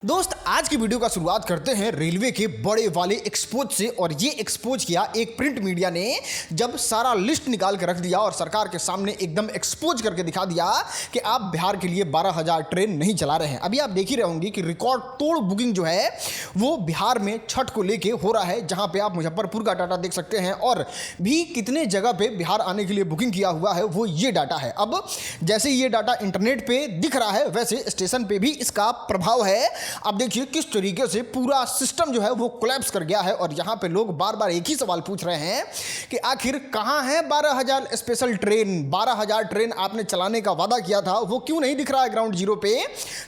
दोस्त आज की वीडियो का शुरुआत करते हैं रेलवे के बड़े वाले एक्सपोज से। और ये एक्सपोज किया एक प्रिंट मीडिया ने, जब सारा लिस्ट निकाल के रख दिया और सरकार के सामने एकदम एक्सपोज करके दिखा दिया कि आप बिहार के लिए 12,000 ट्रेन नहीं चला रहे हैं। अभी आप देख ही रहे होंगे कि रिकॉर्ड तोड़ बुकिंग जो है वो बिहार में छठ को लेके हो रहा है, जहां पे आप मुजफ्फरपुर का डाटा देख सकते हैं और भी कितने जगह पे बिहार आने के लिए बुकिंग किया हुआ है वो ये डाटा है। अब जैसे ये डाटा इंटरनेट पे दिख रहा है वैसे स्टेशन पे भी इसका प्रभाव है। अब देखिए किस तरीके से पूरा सिस्टम जो है वो कोलैप्स कर गया है और यहां पे लोग बार बार एक ही सवाल पूछ रहे हैं कि आखिर कहां है 12,000 स्पेशल ट्रेन। 12,000 ट्रेन आपने चलाने का वादा किया था, वो क्यों नहीं दिख रहा है ग्राउंड जीरो पे।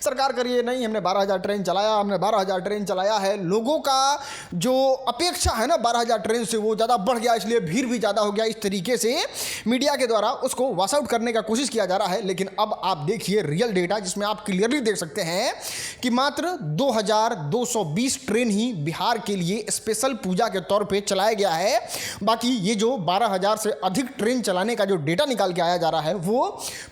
सरकार करिए नहीं, हमने 12,000 ट्रेन चलाया, हमने 12,000 ट्रेन चलाया है। लोगों का जो अपेक्षा है ना 12,000 ट्रेन से वो ज़्यादा बढ़ गया, इसलिए भीड़ भी ज़्यादा हो गया। इस तरीके से मीडिया के द्वारा उसको वॉश आउट करने का कोशिश किया जा रहा है। लेकिन अब आप देखिए रियल डेटा, जिसमें आप क्लियरली देख सकते हैं कि मात्र 2,220 ट्रेन ही बिहार के लिए स्पेशल पूजा के तौर पे चलाया गया है। बाकी ये जो 12,000 से अधिक ट्रेन चलाने का जो डेटा निकाल के आया जा रहा है वो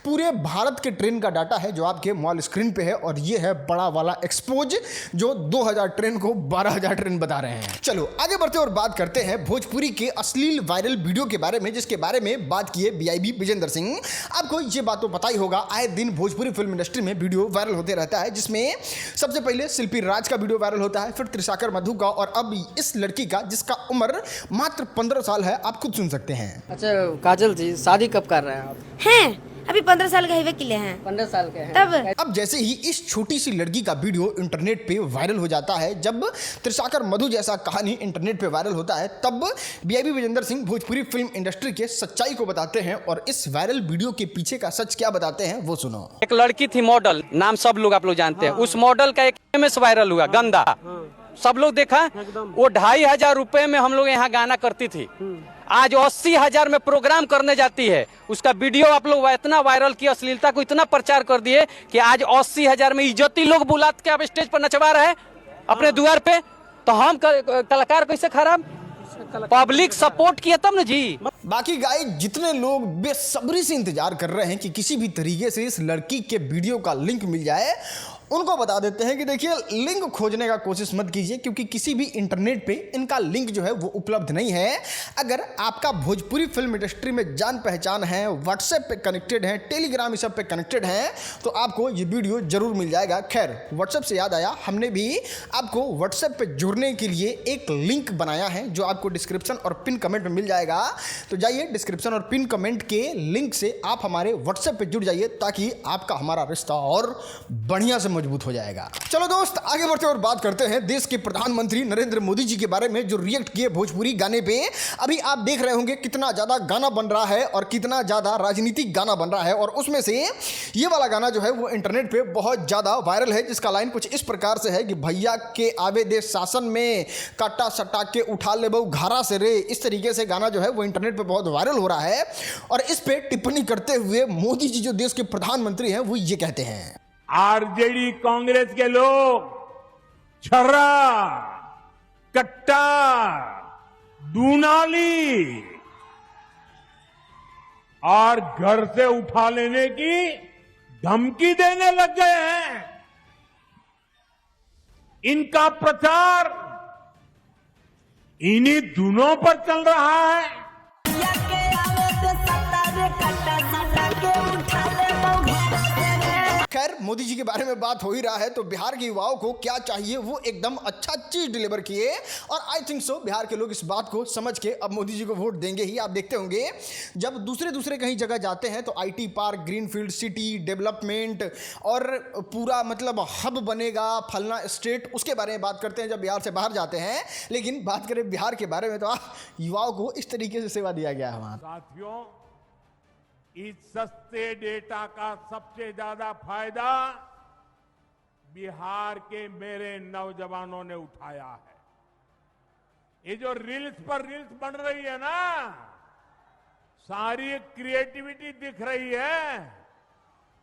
पूरे भारत के ट्रेन का डाटा है जो आपके मोबाइल स्क्रीन पे है। और ये है बड़ा वाला एक्सपोज जो 2,000 ट्रेन को 12,000 ट्रेन बता रहे हैं। चलो आगे बढ़ते और बात करते हैं भोजपुरी के अश्लील वायरल वीडियो के बारे में, जिसके बारे में बात किए बीआईबी विजेंद्र सिंह। आपको ये बात तो पता ही होगा, आए दिन भोजपुरी फिल्म इंडस्ट्री में वीडियो वायरल होते रहता है, जिसमें सबसे पहले शिल्पी राज का वीडियो वायरल होता है, फिर त्रिशाकर मधु का और अब इस लड़की का जिसका उम्र मात्र 15 साल है। आप खुद सुन सकते हैं। अच्छा काजल जी, शादी कब कर रहे हैं आप? हैं अभी 15 साल का हिवे किले हैं। 15 साल के हैं तब अब जैसे ही इस छोटी सी लड़की का वीडियो इंटरनेट पे वायरल हो जाता है, जब त्रिशाकर मधु जैसा कहानी इंटरनेट पे वायरल होता है, तब बीआईबी विजेंद्र सिंह भोजपुरी फिल्म इंडस्ट्री के सच्चाई को बताते हैं और इस वायरल वीडियो के पीछे का सच क्या बताते हैं वो सुनो। एक लड़की थी मॉडल, नाम सब लोग आप लोग जानते हैं। उस मॉडल का एक एमएस वायरल हुआ, गंदा, सब लोग देखा। वो 2,500 रुपए में हम लोग यहाँ गाना करती थी, आज 80,000 में प्रोग्राम करने जाती है। उसका वीडियो आप लोग इतना वायरल किया, अश्लीलता को इतना प्रचार कर दिए कि आज 80,000 में इज्जती लोग बुला के आप स्टेज पर नचवा रहे हैं अपने द्वार पे। तो हम कलाकार कैसे खराब? पब्लिक सपोर्ट किया तब ना जी। बाकी गाइस, जितने लोग बेसब्री से इंतजार कर रहे हैं कि किसी भी तरीके से इस लड़की के वीडियो का लिंक मिल जाए, उनको बता देते हैं कि देखिए लिंक खोजने का कोशिश मत कीजिए, क्योंकि किसी भी इंटरनेट पे इनका लिंक जो है वो उपलब्ध नहीं है। अगर आपका भोजपुरी फिल्म इंडस्ट्री में जान पहचान है, व्हाट्सएप पे कनेक्टेड है, टेलीग्राम इस सब पे कनेक्टेड है, तो आपको ये वीडियो जरूर मिल जाएगा। खैर, व्हाट्सएप से याद आया, हमने भी आपको व्हाट्सएप पे जुड़ने के लिए एक लिंक बनाया है जो आपको डिस्क्रिप्शन और पिन कमेंट में मिल जाएगा। तो जाइए डिस्क्रिप्शन और पिन कमेंट के लिंक से आप हमारे व्हाट्सएप पे जुड़ जाइए, ताकि आपका हमारा रिश्ता और बढ़िया से मजबूत हो जाएगा। चलो दोस्त आगे बढ़ते और बात करते हैं देश के प्रधानमंत्री नरेंद्र मोदी जी के बारे में, जो रिएक्ट किए भोजपुरी गाने पे। अभी आप देख रहे होंगे कितना ज्यादा गाना बन रहा है और कितना ज्यादा राजनीतिक गाना बन रहा है, और उसमें से ये वाला गाना जो है वो इंटरनेट पे बहुत ज्यादा वायरल है, जिसका लाइन कुछ इस प्रकार से है कि भैया के आवे दे शासन में काटा सटा के उठा ले बहु घारा से रे। इस तरीके से गाना जो है वो इंटरनेट पे बहुत वायरल हो रहा है और इस पे टिप्पणी करते हुए मोदी जी जो देश के प्रधानमंत्री हैं वो ये कहते हैं, आरजेडी कांग्रेस के लोग छर्रा, कट्टा, दूनाली और घर से उठा लेने की धमकी देने लग गए हैं। इनका प्रचार इन्हीं धुनों पर चल रहा है। खैर, मोदी जी के बारे में बात हो ही रहा है तो बिहार के युवाओं को क्या चाहिए, वो एकदम अच्छा चीज डिलीवर किए और आई थिंक सो बिहार के लोग इस बात को समझ के अब मोदी जी को वोट देंगे ही। आप देखते होंगे जब दूसरे कहीं जगह जाते हैं तो IT park, greenfield city, development और पूरा मतलब हब बनेगा फलना स्टेट, उसके बारे में बात करते हैं जब बिहार से बाहर जाते हैं। लेकिन बात करें बिहार के बारे में तो युवाओं को इस तरीके से सेवा दिया गया है वहां। साथियों, इस सस्ते डेटा का सबसे ज्यादा फायदा बिहार के मेरे नौजवानों ने उठाया है। ये जो रील्स पर रील्स बन रही है ना, सारी क्रिएटिविटी दिख रही है,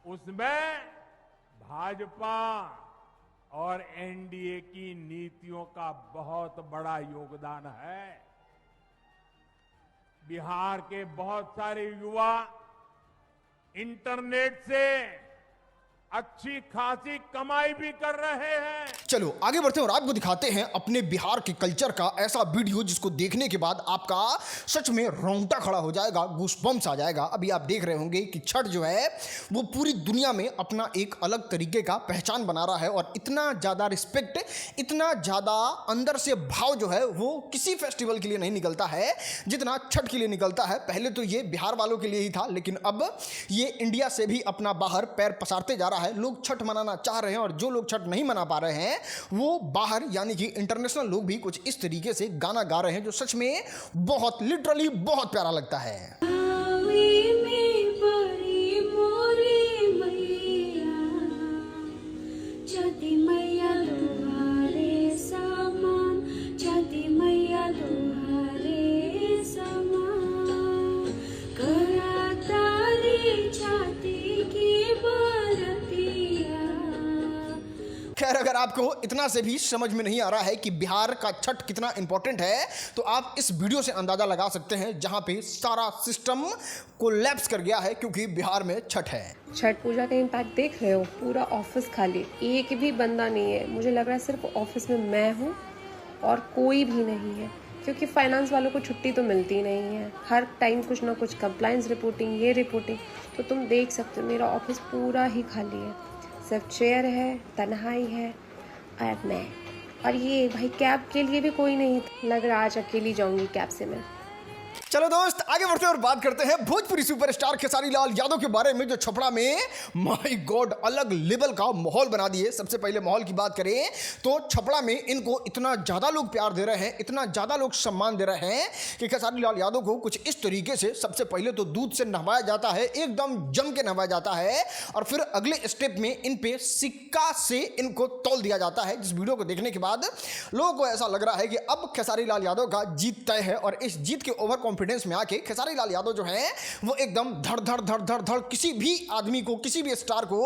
उसमें भाजपा और एनडीए की नीतियों का बहुत बड़ा योगदान है। बिहार के बहुत सारे युवा इंटरनेट से अच्छी खासी कमाई भी कर रहे हैं। चलो आगे बढ़ते हैं और आपको दिखाते हैं अपने बिहार के कल्चर का ऐसा वीडियो जिसको देखने के बाद आपका सच में रोंगटा खड़ा हो जाएगा, गूसबम्स आ जाएगा। अभी आप देख रहे होंगे कि छठ जो है वो पूरी दुनिया में अपना एक अलग तरीके का पहचान बना रहा है और इतना ज़्यादा रिस्पेक्ट, इतना ज़्यादा अंदर से भाव जो है वो किसी फेस्टिवल के लिए नहीं निकलता है जितना छठ के लिए निकलता है। पहले तो ये बिहार वालों के लिए ही था, लेकिन अब ये इंडिया से भी अपना बाहर पैर पसारते जा रहा है। लोग छठ मनाना चाह रहे हैं और जो लोग छठ नहीं मना पा रहे हैं वो बाहर यानी कि इंटरनेशनल लोग भी कुछ इस तरीके से गाना गा रहे हैं जो सच में बहुत लिटरली बहुत प्यारा लगता है। खैर अगर आपको इतना से भी समझ में नहीं आ रहा है कि बिहार का छठ कितना इंपॉर्टेंट है तो आप इस वीडियो से अंदाजा लगा सकते हैं जहां पे सारा सिस्टम कोलैप्स कर गया है क्योंकि बिहार में छठ है। छठ पूजा का इम्पैक्ट देख रहे हो, पूरा ऑफिस खाली, एक भी बंदा नहीं है। मुझे लग रहा है सिर्फ ऑफिस में मैं हूँ और कोई भी नहीं है, क्योंकि फाइनेंस वालों को छुट्टी तो मिलती नहीं है। हर टाइम कुछ ना कुछ कंप्लायंस रिपोर्टिंग, ये रिपोर्टिंग, तो तुम देख सकते हो मेरा ऑफिस पूरा ही खाली है। सिर्फ चेयर है, तन्हाई है और मैं, और ये भाई कैब के लिए भी कोई नहीं। लग रहा आज अकेली जाऊंगी कैब से मैं। चलो दोस्त आगे बढ़ते हैं और बात करते हैं भोजपुरी सुपरस्टार खेसारी लाल यादव के बारे में जो छपरा में माय गॉड अलग लेवल का माहौल बना दिए। सबसे पहले माहौल की बात करें तो छपरा में इनको इतना ज़्यादा लोग प्यार दे रहे हैं, इतना ज़्यादा लोग सम्मान दे रहे हैं कि खेसारी लाल यादव को कुछ इस तरीके से सबसे पहले तो दूध से नहवाया जाता है, एकदम जम के नहवाया जाता है और फिर अगले स्टेप में इन पे सिक्का से इनको तौल दिया जाता है। जिस वीडियो को देखने के बाद लोगों को ऐसा लग रहा है कि अब खेसारी लाल यादव का जीत तय है और इस जीत के ओवर कॉन्फिडेंस में आके खेसारी लाल यादव जो है वो एकदम धड़ धड़ धड़ धड़ धड़ किसी भी आदमी को, किसी भी स्टार को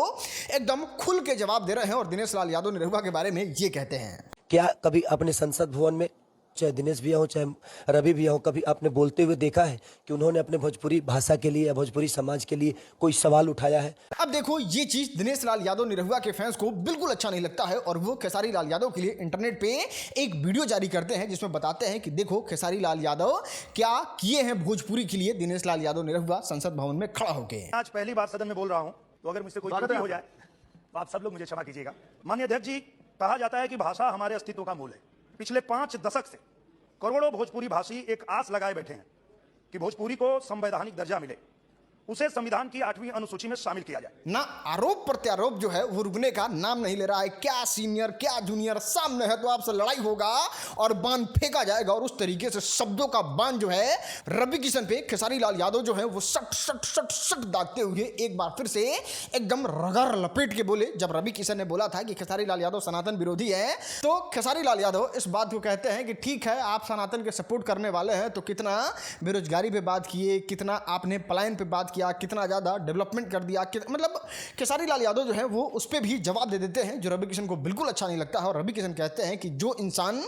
एकदम खुल के जवाब दे रहे हैं और दिनेश लाल यादव निरहुआ के बारे में ये कहते हैं। क्या कभी अपने संसद भवन में चाहे दिनेश भैया हो चाहे रवि भैया हो, कभी आपने बोलते हुए देखा है कि उन्होंने अपने भोजपुरी भाषा के लिए या भोजपुरी समाज के लिए कोई सवाल उठाया है? अब देखो ये चीज दिनेश लाल यादव निरहुआ के फैंस को बिल्कुल अच्छा नहीं लगता है और वो खेसारी लाल यादव के लिए इंटरनेट पे एक वीडियो जारी करते हैं जिसमें बताते हैं कि देखो खेसारी लाल यादव क्या किए हैं भोजपुरी के लिए। दिनेश लाल यादव निरहुआ संसद भवन में खड़ा होकर आज पहली बार सदन में बोल रहा हूं तो अगर मुझसे कोई गलती हो जाए तो आप सब लोग मुझे क्षमा कीजिएगा। माननीय अध्यक्ष जी, कहा जाता है कि भाषा हमारे अस्तित्व का मूल है। पिछले 5 दशक से करोड़ों भोजपुरी भाषी एक आस लगाए बैठे हैं कि भोजपुरी को संवैधानिक दर्जा मिले, उसे संविधान की 8वीं अनुसूची में शामिल किया जाए। ना आरोप प्रत्यारोप जो है वो रुकने का नाम नहीं ले रहा है। क्या सीनियर क्या जूनियर सामने है तो आपसे लड़ाई होगा और बाण फेंका जाएगा और उस तरीके से शब्दों का बाण जो है रवि किशन पे खेसारी लाल यादव जो है वो सट सट सट सट दागते हुए एक बार फिर से एकदम रगड़ लपेट के बोले। जब रवि किशन ने बोला था कि खेसारी लाल यादव सनातन विरोधी है तो खेसारी लाल यादव इस बात को कहते हैं कि ठीक है आप सनातन के सपोर्ट करने वाले हैं तो कितना बेरोजगारी पे बात किए, कितना आपने पलायन पे बात किया, कितना ज़्यादा डेवलपमेंट कर दिया, मतलब खेसारी लाल यादव जो है वो उस पर भी जवाब दे देते हैं जो रवि किशन को बिल्कुल अच्छा नहीं लगता है। और रवि किशन कहते हैं कि जो इंसान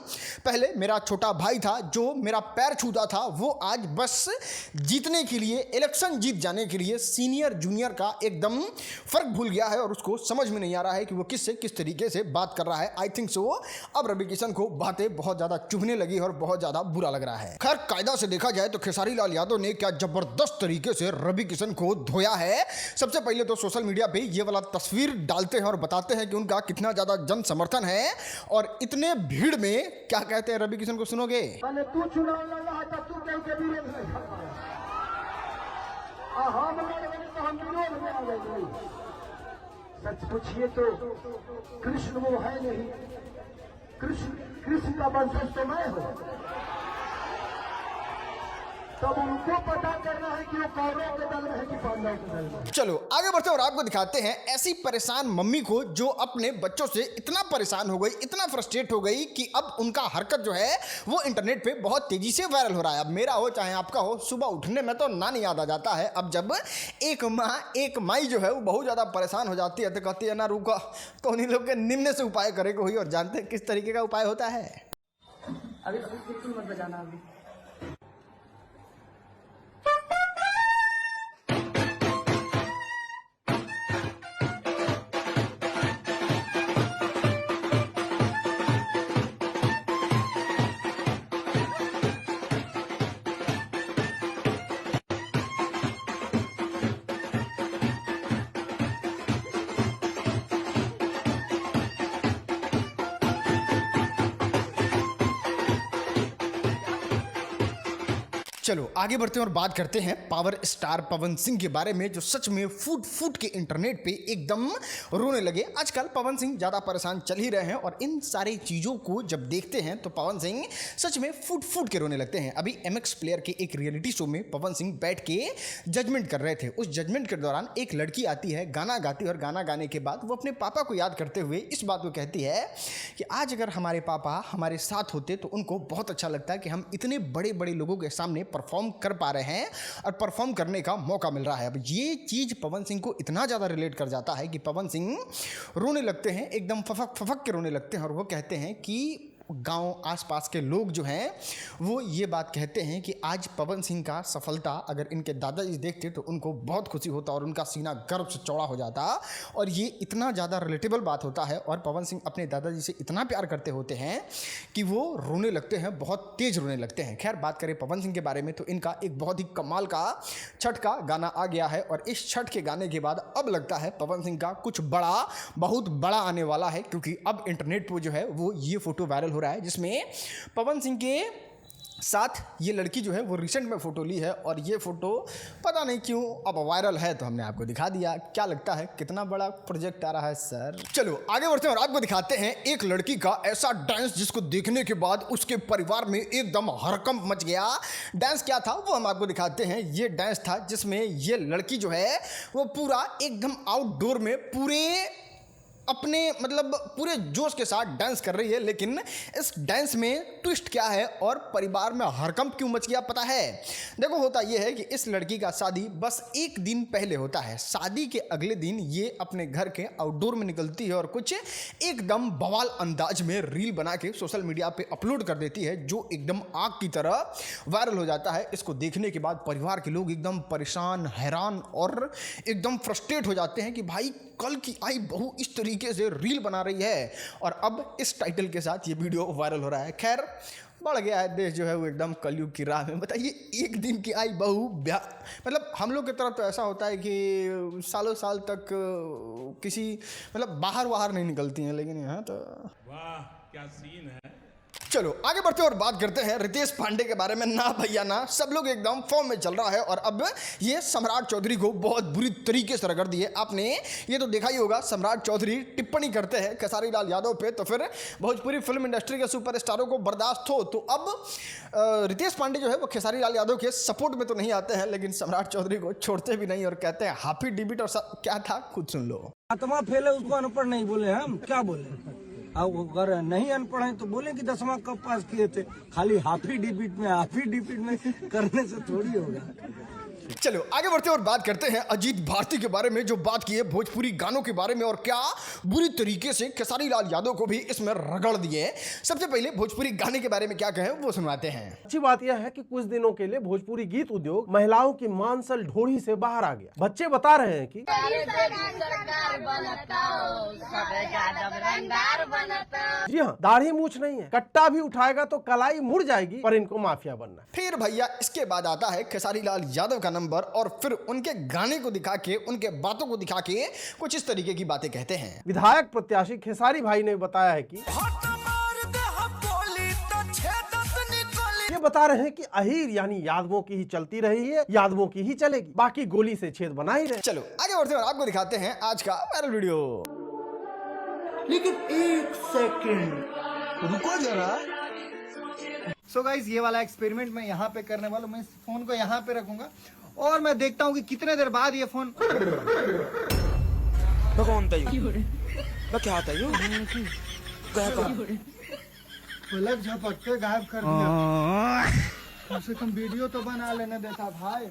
पहले मेरा छोटा भाई था, जो मेरा पैर छूता था, वो आज बस जीतने के लिए, इलेक्शन जीत जाने के लिए सीनियर जूनियर का एकदम फर्क भूल गया है और उसको समझ में नहीं आ रहा है कि वो किससे किस तरीके से बात कर रहा है। आई थिंक सो अब रवि किशन को बातें बहुत ज़्यादा चुभने लगी और बहुत ज़्यादा बुरा लग रहा है। खैर कायदा से देखा जाए तो खेसारी लाल यादव ने क्या जबरदस्त तरीके से रवि किशन को धोया है। सबसे पहले तो सोशल मीडिया पे ये वाला तस्वीर डालते हैं और बताते हैं कि उनका कितना ज्यादा जन समर्थन है और इतने भीड़ में क्या कहते हैं रवि किशन को सुनोगे। सच पूछिए तो कृष्ण वो है नहीं, कृष्ण का वंशज तो मैं हूं। तब उनको पता करना है कि वो कौरव के दल में है कि पांडव के दल में। चलो आगे बढ़ते हैं और आपको दिखाते हैं ऐसी परेशान मम्मी को जो अपने बच्चों से इतना परेशान हो गई, इतना फ्रस्ट्रेट हो गई कि अब उनका हरकत जो है वो इंटरनेट पे बहुत तेजी से वायरल हो रहा है। अब मेरा हो चाहे आपका हो, सुबह उठने में तो नानी याद आ जाता है। अब जब एक माई जो है वो बहुत ज़्यादा परेशान हो जाती है तो कहती है ना रुका तो उन्हीं लोग के निम्न से उपाय करेगा हुई। और जानते हैं किस तरीके का उपाय होता है। अभी बिल्कुल मत बजाना अभी। चलो आगे बढ़ते हैं और बात करते हैं पावर स्टार पवन सिंह के बारे में, जो सच में फूट फूट के इंटरनेट पे एकदम रोने लगे। आजकल पवन सिंह ज़्यादा परेशान चल ही रहे हैं और इन सारी चीज़ों को जब देखते हैं तो पवन सिंह सच में फूट फूट के रोने लगते हैं। अभी MX प्लेयर के एक रियलिटी शो में पवन सिंह बैठ के जजमेंट कर रहे थे। उस जजमेंट के दौरान एक लड़की आती है, गाना गाती है और गाना गाने के बाद वो अपने पापा को याद करते हुए इस बात को कहती है कि आज अगर हमारे पापा हमारे साथ होते तो उनको बहुत अच्छा लगता है कि हम इतने बड़े बड़े लोगों के सामने परफॉर्म कर पा रहे हैं और परफॉर्म करने का मौका मिल रहा है। अब ये चीज़ पवन सिंह को इतना ज़्यादा रिलेट कर जाता है कि पवन सिंह रोने लगते हैं, एकदम फफक फफक के रोने लगते हैं और वो कहते हैं कि गांव आसपास के लोग जो हैं वो ये बात कहते हैं कि आज पवन सिंह का सफलता अगर इनके दादाजी देखते तो उनको बहुत खुशी होता और उनका सीना गर्व से चौड़ा हो जाता। और ये इतना ज़्यादा रिलेटेबल बात होता है और पवन सिंह अपने दादाजी से इतना प्यार करते होते हैं कि वो रोने लगते हैं, बहुत तेज़ रोने लगते हैं। खैर बात करें पवन सिंह के बारे में तो इनका एक बहुत ही कमाल का छठ का गाना आ गया है और इस छठ के गाने के बाद अब लगता है पवन सिंह का कुछ बड़ा, बहुत बड़ा आने वाला है, क्योंकि अब इंटरनेट पर जो है वो ये फोटो वायरल हो रहा है जिसमें पवन सिंह के साथ ये लड़की जो है वो रिसेंट में फ़ोटो ली है और ये फ़ोटो पता नहीं क्यों अब वायरल है तो हमने आपको दिखा दिया। क्या लगता है कितना बड़ा प्रोजेक्ट आ रहा है सर? चलो आगे बढ़ते हैं और आपको दिखाते हैं एक लड़की का ऐसा डांस जिसको देखने के बाद उसके परिवार में एकदम हड़कंप मच गया। डांस क्या था वो हम आपको दिखाते हैं। ये डांस था जिसमें ये लड़की जो है वो पूरा एकदम आउटडोर में पूरे अपने मतलब पूरे जोश के साथ डांस कर रही है। लेकिन इस डांस में ट्विस्ट क्या है और परिवार में हड़कंप क्यों मच गया पता है? देखो होता यह है कि इस लड़की का शादी बस एक दिन पहले होता है। शादी के अगले दिन ये अपने घर के आउटडोर में निकलती है और कुछ एकदम बवाल अंदाज में रील बना के सोशल मीडिया पे अपलोड कर देती है जो एकदम आग की तरह वायरल हो जाता है। इसको देखने के बाद परिवार के लोग एकदम परेशान, हैरान और एकदम फ्रस्ट्रेट हो जाते हैं कि भाई कल की आई बहू इस तरीके से रील बना रही है और अब इस टाइटल के साथ ये वीडियो वायरल हो रहा है। खैर बढ़ गया है देश जो है वो एकदम कलयुग की राह में। बताइए एक दिन की आई बहू मतलब हम लोग की तरफ तो ऐसा होता है कि सालों साल तक किसी मतलब बाहर नहीं निकलती हैं, लेकिन यहाँ तो वाह क्या सीन है। चलो आगे बढ़ते हैं और बात करते हैं रितेश पांडे के बारे में। ना भैया ना, सब लोग एकदम फॉर्म में चल रहा है और अब ये सम्राट चौधरी को बहुत बुरी तरीके से रगड़ दिए। आपने ये तो देखा ही होगा, सम्राट चौधरी टिप्पणी करते हैं खेसारी लाल यादव पे तो फिर भोजपुरी फिल्म इंडस्ट्री के सुपरस्टारों को बर्दाश्त हो। तो अब रितेश पांडे जो है वो खेसारी लाल यादव के सपोर्ट में तो नहीं आते हैं, लेकिन सम्राट चौधरी को छोड़ते भी नहीं और कहते हैं हाफी डिबिट और क्या था खुद सुन लो। आत्मा फेले उसको अनपढ़ नहीं बोले, हम क्या बोले? अब अगर नहीं अनपढ़ है तो बोले कि 10वां कब पास किए थे। खाली हाफी डिबिट में करने से थोड़ी होगा। चलो आगे बढ़ते हैं और बात करते हैं अजीत भारती के बारे में, जो बात की है भोजपुरी गानों के बारे में और क्या बुरी तरीके से खेसारी लाल यादव को भी इसमें रगड़ दिए। सबसे पहले भोजपुरी गाने के बारे में क्या कहें वो सुनवाते हैं। अच्छी बात यह है कि कुछ दिनों के लिए भोजपुरी गीत उद्योग महिलाओं की मांसल ढोड़ी से बाहर आ गया। बच्चे बता रहे हैं कि जी हाँ, दाढ़ी मूछ नहीं है, कट्टा भी उठाएगा तो कलाई मुड़ जाएगी, पर इनको माफिया बनना है। फिर भैया इसके बाद आता है खेसारी लाल यादव का नंबर और फिर उनके गाने को दिखा के, उनके बातों को दिखा के कुछ इस तरीके की बातें कहते हैं। विधायक प्रत्याशी खेसारी भाई ने बताया है कि ये बता रहे हैं कि अहीर यानी यादवों की ही चलती रही है, यादवों की ही चलेगी, बाकी गोली से छेद बना ही रहे। चलो आगे बढ़ते हैं और आपको दिखाते हैं आज का वायरल वीडियो। लेकिन एक सेकंड रुको जरा। सो गाइस ये वाला एक्सपेरिमेंट मैं यहाँ पे करने वाला हूँ। मैं इस फोन को यहाँ पे रखूंगा और मैं देखता हूँ कि कितने देर बाद ये फोन पलक झपकते गायब कर दिया। कम से कम वीडियो तो बना लेने देता भाई।